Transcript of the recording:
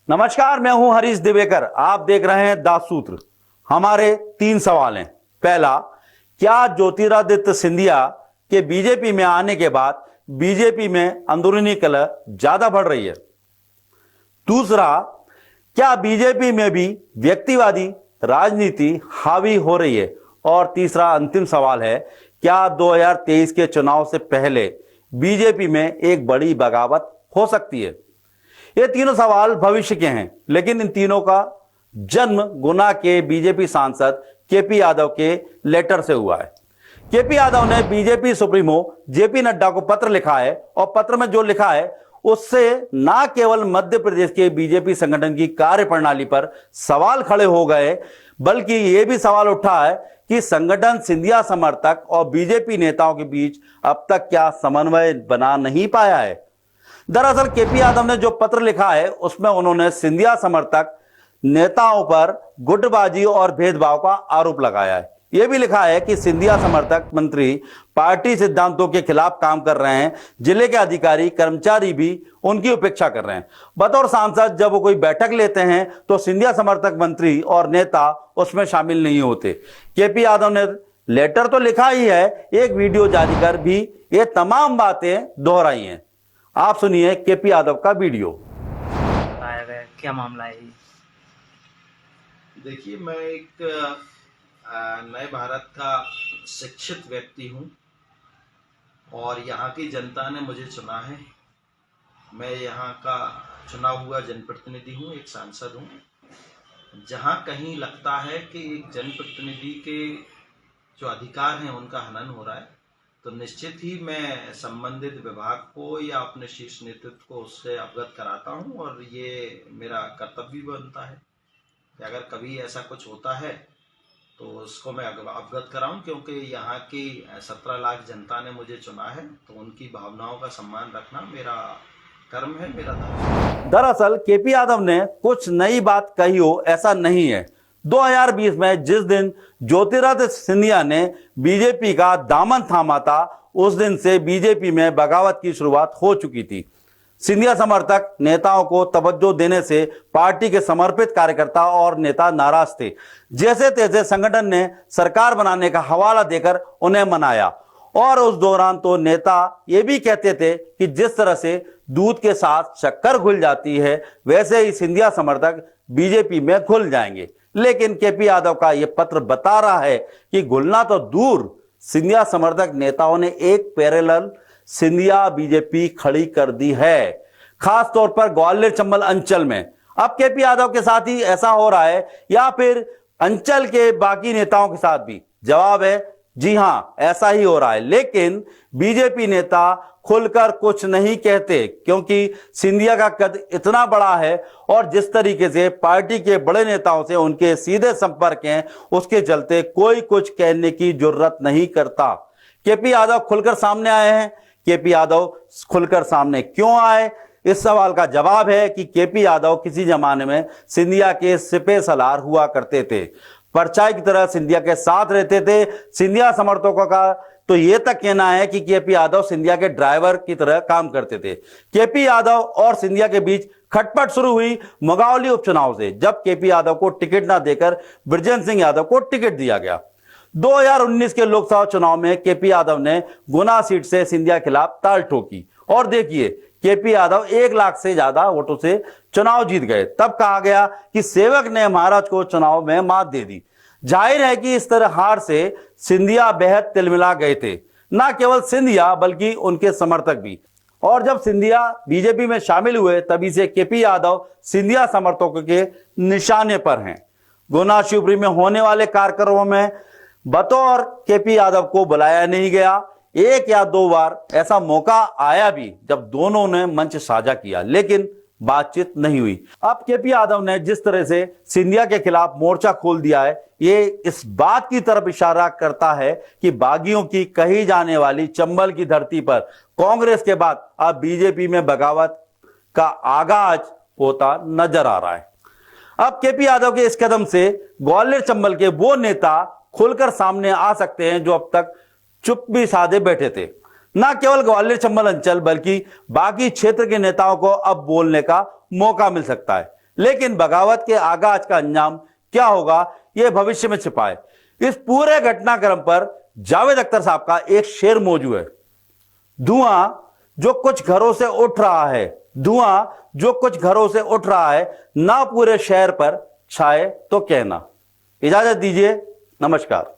नमस्कार, मैं हूं हरीश दिवेकर। आप देख रहे हैं दास सूत्र। हमारे 3 सवाल हैं। पहला, क्या ज्योतिरादित्य सिंधिया के बीजेपी में आने के बाद बीजेपी में अंदरूनी कलह ज्यादा बढ़ रही है? दूसरा, क्या बीजेपी में भी व्यक्तिवादी राजनीति हावी हो रही है? और तीसरा अंतिम सवाल है, क्या 2023 के चुनाव से पहले बीजेपी में एक बड़ी बगावत हो सकती है? ये तीनों सवाल भविष्य के हैं, लेकिन इन तीनों का जन्म गुना के बीजेपी सांसद केपी यादव के लेटर से हुआ है। केपी यादव ने बीजेपी सुप्रीमो जेपी नड्डा को पत्र लिखा है और पत्र में जो लिखा है उससे न केवल मध्य प्रदेश के बीजेपी संगठन की कार्यप्रणाली पर सवाल खड़े हो गए, बल्कि यह भी सवाल उठा है कि संगठन सिंधिया समर्थक और बीजेपी नेताओं के बीच अब तक क्या समन्वय बना नहीं पाया है। दरअसल केपी यादव ने जो पत्र लिखा है उसमें उन्होंने सिंधिया समर्थक नेताओं पर गुटबाजी और भेदभाव का आरोप लगाया है। यह भी लिखा है कि सिंधिया समर्थक मंत्री पार्टी सिद्धांतों के खिलाफ काम कर रहे हैं, जिले के अधिकारी कर्मचारी भी उनकी उपेक्षा कर रहे हैं। बतौर सांसद जब वो कोई बैठक लेते हैं तो सिंधिया समर्थक मंत्री और नेता उसमें शामिल नहीं होते। केपी यादव ने लेटर तो लिखा ही है, एक वीडियो जारी कर भी ये तमाम बातें दोहराई हैं। आप सुनिए केपी यादव का वीडियो। आया गया क्या मामला है? देखिए, मैं एक नए भारत का शिक्षित व्यक्ति हूं और यहाँ की जनता ने मुझे चुना है। मैं यहाँ का चुना हुआ जनप्रतिनिधि हूँ, एक सांसद हूँ। जहाँ कहीं लगता है कि एक जनप्रतिनिधि के जो अधिकार हैं उनका हनन हो रहा है, तो निश्चित ही मैं संबंधित विभाग को या अपने शीर्ष नेतृत्व को उससे अवगत कराता हूं और ये मेरा कर्तव्य बनता है कि अगर कभी ऐसा कुछ होता है तो उसको मैं अवगत कराऊं, क्योंकि यहाँ की 17 लाख जनता ने मुझे चुना है, तो उनकी भावनाओं का सम्मान रखना मेरा कर्म है, मेरा धर्म है। दरअसल केपी यादव ने कुछ नई बात कही हो ऐसा नहीं है। 2020 में जिस दिन ज्योतिरादित्य सिंधिया ने बीजेपी का दामन थामा था, उस दिन से बीजेपी में बगावत की शुरुआत हो चुकी थी। सिंधिया समर्थक नेताओं को तवज्जो देने से पार्टी के समर्पित कार्यकर्ता और नेता नाराज थे। जैसे तैसे संगठन ने सरकार बनाने का हवाला देकर उन्हें मनाया और उस दौरान तो नेता ये भी कहते थे कि जिस तरह से दूध के साथ शक्कर घुल जाती है, वैसे ही सिंधिया समर्थक बीजेपी में घुल जाएंगे। लेकिन केपी यादव का यह पत्र बता रहा है कि घुलना तो दूर, सिंधिया समर्थक नेताओं ने एक पैरेलल सिंधिया बीजेपी खड़ी कर दी है, खास तौर पर ग्वालियर चंबल अंचल में। अब केपी यादव के साथ ही ऐसा हो रहा है या फिर अंचल के बाकी नेताओं के साथ भी? जवाब है जी हां, ऐसा ही हो रहा है। लेकिन बीजेपी नेता खुलकर कुछ नहीं कहते, क्योंकि सिंधिया का कद इतना बड़ा है और जिस तरीके से पार्टी के बड़े नेताओं से उनके सीधे संपर्क हैं, उसके चलते कोई कुछ कहने की जरूरत नहीं करता। केपी यादव खुलकर सामने आए हैं। केपी यादव खुलकर सामने क्यों आए? इस सवाल का जवाब है कि केपी यादव किसी जमाने में सिंधिया के सिपह सलार हुआ करते थे, परछाई की तरह सिंधिया के साथ रहते थे। सिंधिया समर्थकों का तो यह तक कहना है कि केपी यादव सिंधिया के ड्राइवर की तरह काम करते थे। केपी यादव और सिंधिया के बीच खटपट शुरू हुई मुगावली उपचुनाव से, जब केपी यादव को टिकट ना देकर बृजेंद्र सिंह यादव को टिकट दिया गया। 2019 के लोकसभा चुनाव में केपी यादव ने गुना सीट से सिंधिया के खिलाफ ताल ठोकी और देखिए, केपी यादव 1 लाख से ज्यादा वोटों से चुनाव जीत गए। तब कहा गया कि सेवक ने महाराज को चुनाव में मात दे दी। जाहिर है कि इस तरह हार से सिंधिया बेहद तिलमिला गए थे, ना केवल सिंधिया बल्कि उनके समर्थक भी। और जब सिंधिया बीजेपी में शामिल हुए, तभी से केपी यादव सिंधिया समर्थकों के निशाने पर हैं। गुना शिवपुरी में होने वाले कार्यक्रमों में बतौर केपी यादव को बुलाया नहीं गया। 1 या 2 बार ऐसा मौका आया भी जब दोनों ने मंच साझा किया, लेकिन बातचीत नहीं हुई। अब केपी यादव ने जिस तरह से सिंधिया के खिलाफ मोर्चा खोल दिया है, ये इस बात की तरफ इशारा करता है कि बागियों की कही जाने वाली चंबल की धरती पर कांग्रेस के बाद अब बीजेपी में बगावत का आगाज होता नजर आ रहा है। अब केपी यादव के इस कदम से ग्वालियर चंबल के वो नेता खुलकर सामने आ सकते हैं जो अब तक चुप भी साधे बैठे थे। न केवल ग्वालियर चंबल अंचल बल्कि बाकी क्षेत्र के नेताओं को अब बोलने का मौका मिल सकता है। लेकिन बगावत के आगाज का अंजाम क्या होगा यह भविष्य में छिपा है। इस पूरे घटनाक्रम पर जावेद अख्तर साहब का एक शेर मौजूद है, धुआं जो कुछ घरों से उठ रहा है, धुआं जो कुछ घरों से उठ रहा है, ना पूरे शहर पर छाए तो कहना। इजाजत दीजिए, नमस्कार।